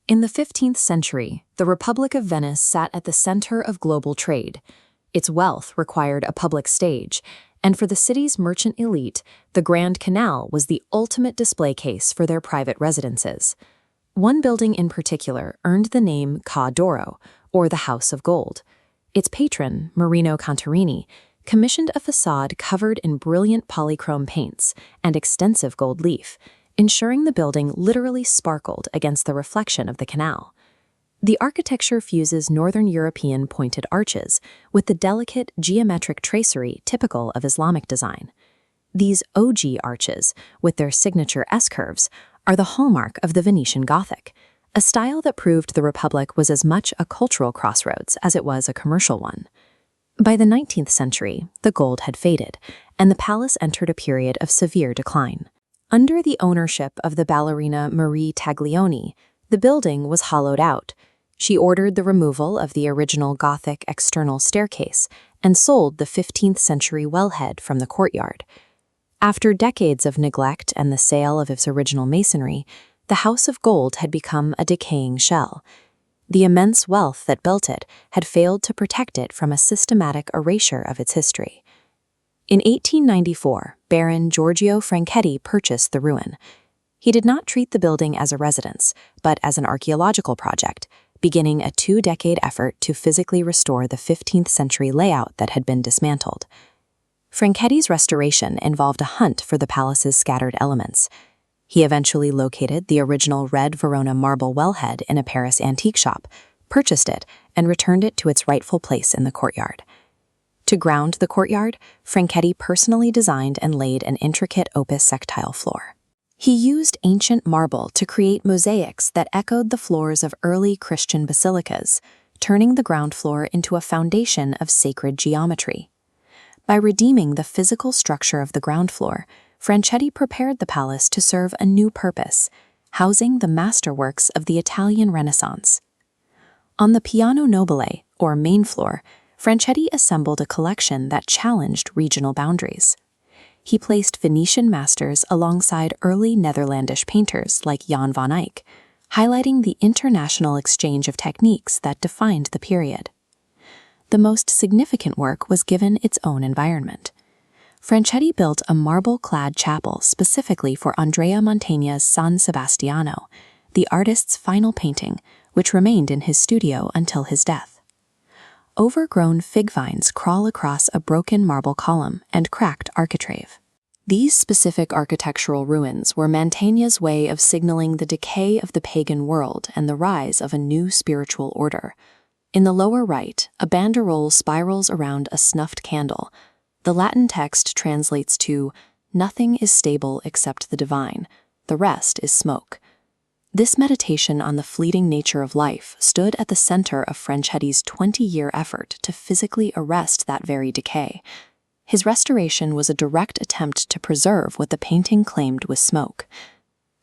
In the 15th century, the Republic of Venice sat at the center of global trade. Its wealth required a public stage, and for the city's merchant elite, the Grand Canal was the ultimate display case for their private residences. One building in particular earned the name Ca' d'Oro, or the House of Gold. Its patron, Marino Contarini, commissioned a facade covered in brilliant polychrome paints and extensive gold leaf, ensuring the building literally sparkled against the reflection of the canal. The architecture fuses Northern European pointed arches with the delicate geometric tracery typical of Islamic design. These ogee arches, with their signature S-curves, are the hallmark of the Venetian Gothic, a style that proved the Republic was as much a cultural crossroads as it was a commercial one. By the 19th century, the gold had faded, and the palace entered a period of severe decline. Under the ownership of the ballerina Marie Taglioni, the building was hollowed out. She ordered the removal of the original Gothic external staircase and sold the 15th century wellhead from the courtyard. After decades of neglect and the sale of its original masonry, the House of Gold had become a decaying shell. The immense wealth that built it had failed to protect it from a systematic erasure of its history. In 1894, Baron Giorgio Franchetti purchased the ruin. He did not treat the building as a residence, but as an archaeological project, beginning a 2-decade effort to physically restore the 15th century layout that had been dismantled. Franchetti's restoration involved a hunt for the palace's scattered elements. He eventually located the original red Verona marble wellhead in a Paris antique shop, purchased it, and returned it to its rightful place in the courtyard. To ground the courtyard, Franchetti personally designed and laid an intricate opus sectile floor. He used ancient marble to create mosaics that echoed the floors of early Christian basilicas, turning the ground floor into a foundation of sacred geometry. By redeeming the physical structure of the ground floor, Franchetti prepared the palace to serve a new purpose, housing the masterworks of the Italian Renaissance. On the piano nobile, or main floor, Franchetti assembled a collection that challenged regional boundaries. He placed Venetian masters alongside early Netherlandish painters like Jan van Eyck, highlighting the international exchange of techniques that defined the period. The most significant work was given its own environment. Franchetti built a marble-clad chapel specifically for Andrea Mantegna's San Sebastiano, the artist's final painting, which remained in his studio until his death. Overgrown fig vines crawl across a broken marble column and cracked architrave. These specific architectural ruins were Mantegna's way of signaling the decay of the pagan world and the rise of a new spiritual order. In the lower right, a banderole spirals around a snuffed candle. The Latin text translates to, "Nothing is stable except the divine, the rest is smoke." This meditation on the fleeting nature of life stood at the center of Franchetti's 20-year effort to physically arrest that very decay. His restoration was a direct attempt to preserve what the painting claimed was smoke.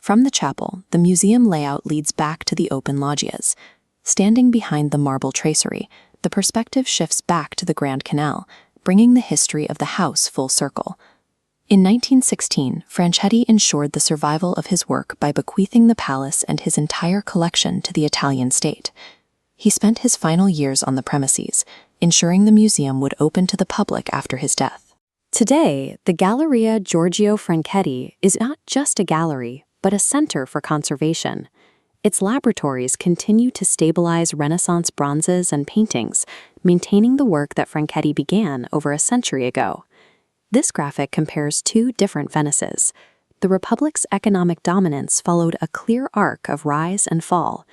From the chapel, the museum layout leads back to the open loggias. Standing behind the marble tracery, the perspective shifts back to the Grand Canal, bringing the history of the house full circle. In 1916, Franchetti ensured the survival of his work by bequeathing the palace and his entire collection to the Italian state. He spent his final years on the premises, ensuring the museum would open to the public after his death. Today, the Galleria Giorgio Franchetti is not just a gallery, but a center for conservation. Its laboratories continue to stabilize Renaissance bronzes and paintings, maintaining the work that Franchetti began over a century ago. This graphic compares two different Venices. The Republic's economic dominance followed a clear arc of rise and fall,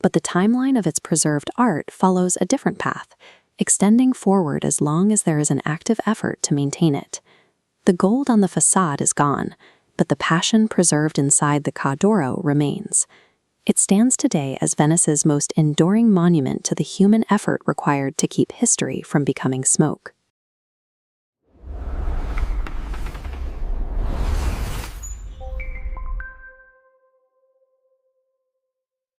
but the timeline of its preserved art follows a different path, extending forward as long as there is an active effort to maintain it. The gold on the facade is gone, but the passion preserved inside the Ca' d'Oro remains. It stands today as Venice's most enduring monument to the human effort required to keep history from becoming smoke.